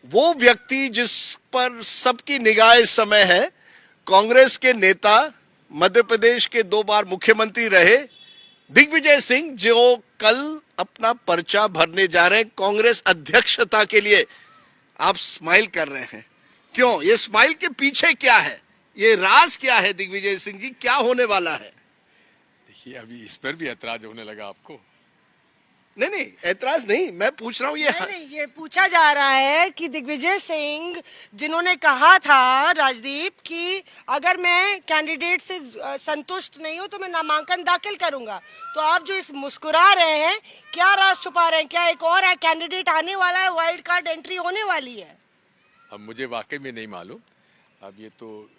वो व्यक्ति जिस पर सबकी निगाह इस समय है, कांग्रेस के नेता, मध्य प्रदेश के 2 बार मुख्यमंत्री रहे दिग्विजय सिंह, जो कल अपना पर्चा भरने जा रहे हैं कांग्रेस अध्यक्षता के लिए। आप स्माइल कर रहे हैं, क्यों? ये स्माइल के पीछे क्या है? ये राज क्या है दिग्विजय सिंह जी? क्या होने वाला है? देखिए, अभी इस पर भी ऐतराज होने लगा आपको। नहीं, ऐतराज नहीं, मैं पूछ रहा हूँ ये पूछा जा रहा है कि दिग्विजय सिंह जिन्होंने कहा था राजदीप कि अगर मैं कैंडिडेट से संतुष्ट नहीं हूं तो मैं नामांकन दाखिल करूंगा, तो आप जो इस मुस्कुरा रहे हैं, क्या राज छुपा रहे हैं? क्या एक और कैंडिडेट आने वाला है, वाइल्ड कार्ड एंट्री होने वाली है? अब मुझे वाकई में नहीं मालूम। अब ये तो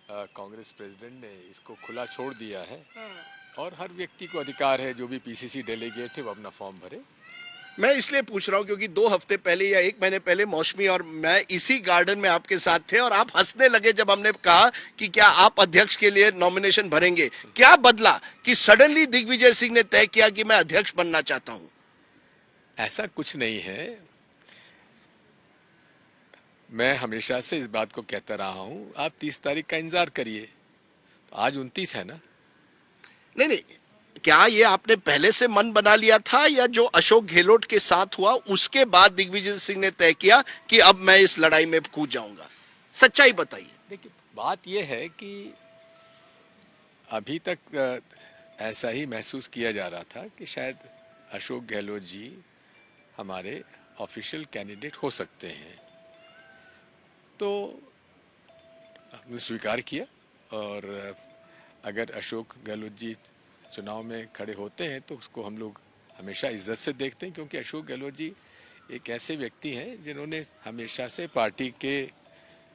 कांग्रेस प्रेसिडेंट ने इसको खुला छोड़ दिया है और हर व्यक्ति को अधिकार है, जो भी पीसीसी डेलीगेट है वो अपना फॉर्म भरे। मैं इसलिए पूछ रहा हूं क्योंकि 2 हफ्ते पहले या 1 महीने पहले मौसमी और मैं इसी गार्डन में आपके साथ थे और आप हंसने लगे जब हमने कहा कि क्या आप अध्यक्ष के लिए नॉमिनेशन भरेंगे। क्या बदला कि सडनली दिग्विजय सिंह ने तय किया कि मैं अध्यक्ष बनना चाहता हूं? ऐसा कुछ नहीं है। मैं हमेशा से इस बात को कहता रहा हूं, आप 30 तारीख का इंतजार करिए। तो आज 29 है ना। नहीं, क्या ये आपने पहले से मन बना लिया था या जो अशोक गहलोत के साथ हुआ उसके बाद दिग्विजय सिंह ने तय किया कि अब मैं इस लड़ाई में कूद जाऊंगा? सच्चाई बताइए। देखिए, बात यह है कि अभी तक ऐसा ही महसूस किया जा रहा था कि शायद अशोक गहलोत जी हमारे ऑफिशियल कैंडिडेट हो सकते हैं, तो हमने स्वीकार किया। और अगर अशोक गहलोत जी चुनाव में खड़े होते हैं तो उसको हम लोग हमेशा इज्जत से देखते हैं, क्योंकि अशोक गहलोत जी एक ऐसे व्यक्ति हैं जिन्होंने हमेशा से पार्टी के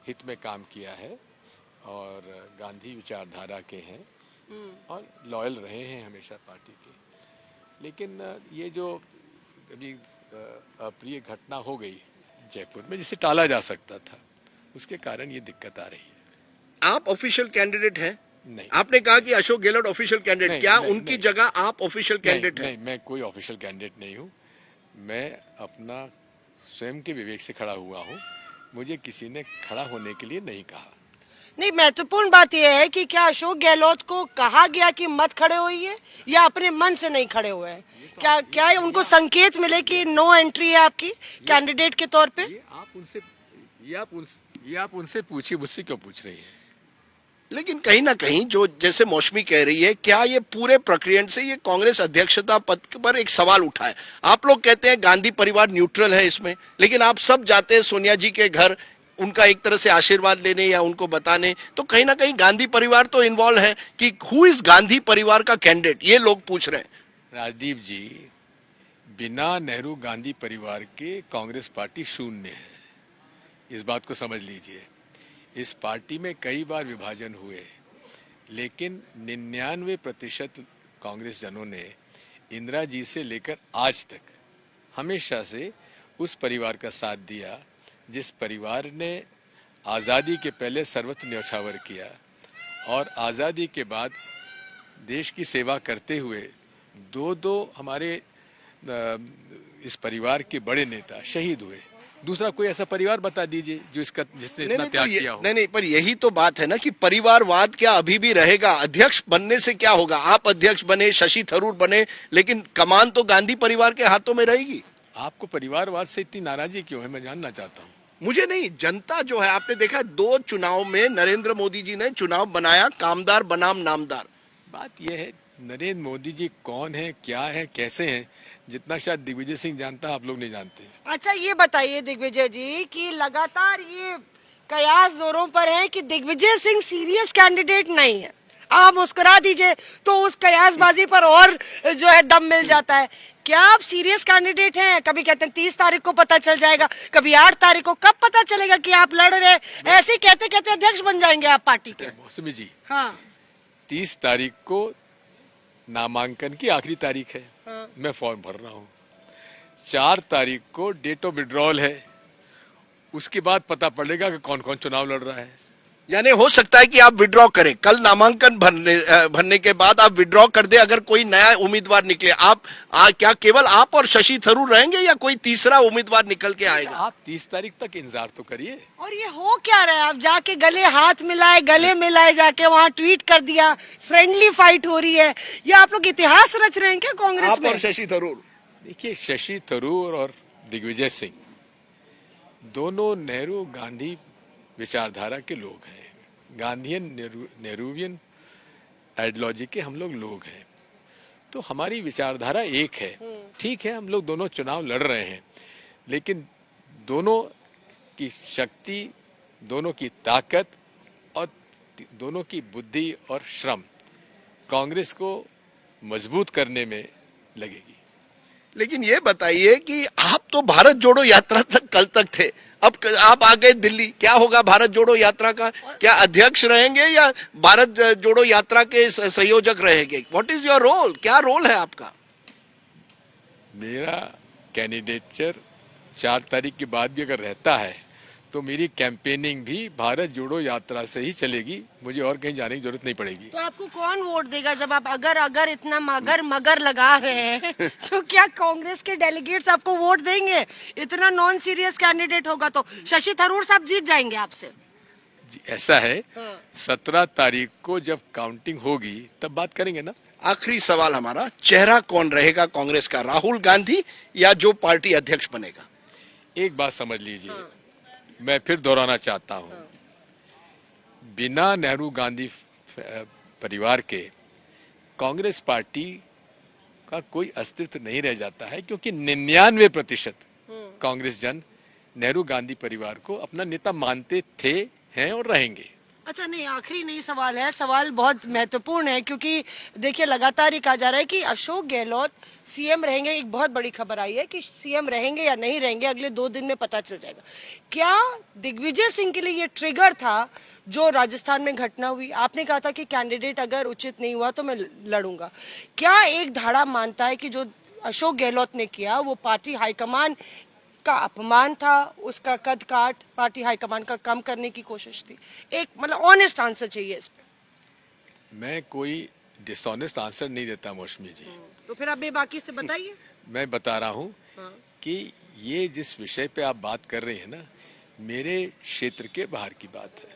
हित में काम किया है और गांधी विचारधारा के हैं और लॉयल रहे हैं हमेशा पार्टी के। लेकिन ये जो अभी अप्रिय घटना हो गई जयपुर में, जिसे टाला जा सकता था, उसके कारण ये दिक्कत आ रही है। आप ऑफिशियल कैंडिडेट हैं? नहीं। आपने कहा कि अशोक गहलोत ऑफिशियल कैंडिडेट, क्या उनकी जगह आप ऑफिशियल कैंडिडेट हैं? नहीं, मैं कोई ऑफिशियल कैंडिडेट नहीं हूँ। मैं अपना स्वयं के विवेक से खड़ा हुआ हूँ। मुझे किसी ने खड़ा होने के लिए नहीं कहा। नहीं, महत्वपूर्ण बात यह है कि क्या अशोक गहलोत को कहा गया कि मत खड़े होइए या अपने मन से नहीं खड़े हुए हैं? क्या उनको संकेत मिले कि नो एंट्री है आपकी कैंडिडेट के तौर पे? ये आप उनसे पूछिए, मुझसे क्यों पूछ रही है? लेकिन कहीं ना कहीं जो जैसे मौसमी कह रही है, क्या ये पूरे प्रक्रिया से ये कांग्रेस अध्यक्षता पद पर एक सवाल उठा है? आप लोग कहते हैं गांधी परिवार न्यूट्रल है इसमें, लेकिन आप सब जाते हैं सोनिया जी के घर उनका एक तरह से आशीर्वाद लेने या उनको बताने, तो कहीं ना कहीं गांधी परिवार तो इन्वॉल्व है कि हु इज गांधी परिवार का कैंडिडेट, ये लोग पूछ रहे हैं। राजदीप जी, बिना नेहरू गांधी परिवार के कांग्रेस पार्टी शून्य है, इस बात को समझ लीजिए। इस पार्टी में कई बार विभाजन हुए, लेकिन 99% कांग्रेस जनों ने इंदिरा जी से लेकर आज तक हमेशा से उस परिवार का साथ दिया जिस परिवार ने आज़ादी के पहले सर्वत्र न्यौछावर किया और आज़ादी के बाद देश की सेवा करते हुए दो हमारे इस परिवार के बड़े नेता शहीद हुए। दूसरा कोई ऐसा परिवार बता दीजिए जो जिसने इतना त्याग किया हो। नहीं, पर यही तो बात है ना कि परिवारवाद क्या अभी भी रहेगा? अध्यक्ष बनने से क्या होगा? आप अध्यक्ष बने, शशि थरूर बने, लेकिन कमान तो गांधी परिवार के हाथों में रहेगी। आपको परिवारवाद से इतनी नाराजगी क्यों है, मैं जानना चाहता हूँ। मुझे नहीं, जनता जो है, आपने देखा 2 चुनाव में नरेंद्र मोदी जी ने चुनाव बनाया कामदार बनाम नामदार। बात यह है, नरेंद्र मोदी जी कौन है, क्या है, कैसे हैं, जितना शायद दिग्विजय सिंह जानता है आप लोग नहीं जानते। अच्छा, ये बताइए दिग्विजय जी कि लगातार ये कयास जोरों पर है कि दिग्विजय सिंह सीरियस कैंडिडेट नहीं है। आप मुस्कुरा दीजिए तो उस कयासबाजी पर और जो है दम मिल जाता है। क्या आप सीरियस कैंडिडेट हैं? कभी कहते हैं 30 तारीख को पता चल जाएगा, कभी 8 तारीख को, कब पता चलेगा कि आप लड़ रहे हैं? ऐसे कहते कहते अध्यक्ष बन जाएंगे आप पार्टी के। मौसमी जी, हाँ, 30 तारीख को नामांकन की आखिरी तारीख है। हाँ। मैं फॉर्म भर रहा हूँ। 4 तारीख को डेट ऑफ विड्रॉल है, उसके बाद पता पड़ेगा कि कौन कौन चुनाव लड़ रहा है। यानी हो सकता है कि आप विड्रॉ करें, कल नामांकन भरने के बाद आप विड्रॉ कर दे, अगर कोई नया उम्मीदवार निकले। आप क्या केवल आप और शशि थरूर रहेंगे या कोई तीसरा उम्मीदवार निकल के आएगा? आप 30 तारीख तक इंतजार तो करिए। और ये हो क्या रहा है? आप जाके गले हाथ मिलाए, गले मिलाए जाके वहाँ ट्वीट कर दिया, फ्रेंडली फाइट हो रही है। ये आप लोग इतिहास रच रहे हैं क्या कांग्रेस आप में? और शशि थरूर? देखिए, शशि थरूर और दिग्विजय सिंह दोनों नेहरू गांधी विचारधारा के लोग हैं, गांधीयन नेहरूवियन आइडियोलॉजी के हम लोग हैं, तो हमारी विचारधारा एक है। ठीक है, हम लोग दोनों चुनाव लड़ रहे हैं, लेकिन दोनों की शक्ति, दोनों की ताकत और दोनों की बुद्धि और श्रम कांग्रेस को मजबूत करने में लगेगी। लेकिन ये बताइए कि आप तो भारत जोड़ो यात्रा तक कल तक थे, अब आप आ गए दिल्ली, क्या होगा भारत जोड़ो यात्रा का? क्या अध्यक्ष रहेंगे या भारत जोड़ो यात्रा के संयोजक रहेंगे? What is your role? क्या रोल है आपका? मेरा कैंडिडेचर 4 तारीख के बाद भी अगर रहता है तो मेरी कैंपेनिंग भी भारत जोड़ो यात्रा से ही चलेगी, मुझे और कहीं जाने की जरूरत नहीं पड़ेगी। तो आपको कौन वोट देगा जब आप अगर इतना मगर लगा रहे हैं? तो क्या कांग्रेस के डेलीगेट्स आपको वोट देंगे? इतना नॉन सीरियस कैंडिडेट होगा तो शशि थरूर साहब जीत जाएंगे आपसे। ऐसा है, 17 तारीख को जब काउंटिंग होगी तब बात करेंगे ना। आखिरी सवाल हमारा, चेहरा कौन रहेगा कांग्रेस का, राहुल गांधी या जो पार्टी अध्यक्ष बनेगा? एक बात समझ लीजिए, मैं फिर दोहराना चाहता हूं, बिना नेहरू गांधी परिवार के कांग्रेस पार्टी का कोई अस्तित्व नहीं रह जाता है, क्योंकि 99% कांग्रेस जन नेहरू गांधी परिवार को अपना नेता मानते थे, हैं और रहेंगे। अच्छा, नहीं, आखिरी नहीं सवाल है, सवाल बहुत महत्वपूर्ण है, क्योंकि देखिए लगातार ही कहा जा रहा है कि अशोक गहलोत सीएम रहेंगे। एक बहुत बड़ी खबर आई है कि सीएम रहेंगे या नहीं रहेंगे अगले 2 दिन में पता चल जाएगा। क्या दिग्विजय सिंह के लिए ये ट्रिगर था जो राजस्थान में घटना हुई? आपने कहा था कि कैंडिडेट अगर उचित नहीं हुआ तो मैं लड़ूंगा। क्या एक धाड़ा मानता है कि जो अशोक गहलोत ने किया वो पार्टी हाईकमान का अपमान था, उसका कद काट पार्टी हाईकमान का कम करने की कोशिश थी? एक मतलब ऑनेस्ट आंसर चाहिए इस पे। मैं कोई डिसऑनेस्ट आंसर नहीं देता मौसमी जी। तो फिर आप बाकी से बताइए। मैं बता रहा हूं कि ये जिस विषय पे आप बात कर रहे हैं ना, मेरे क्षेत्र के बाहर की बात है।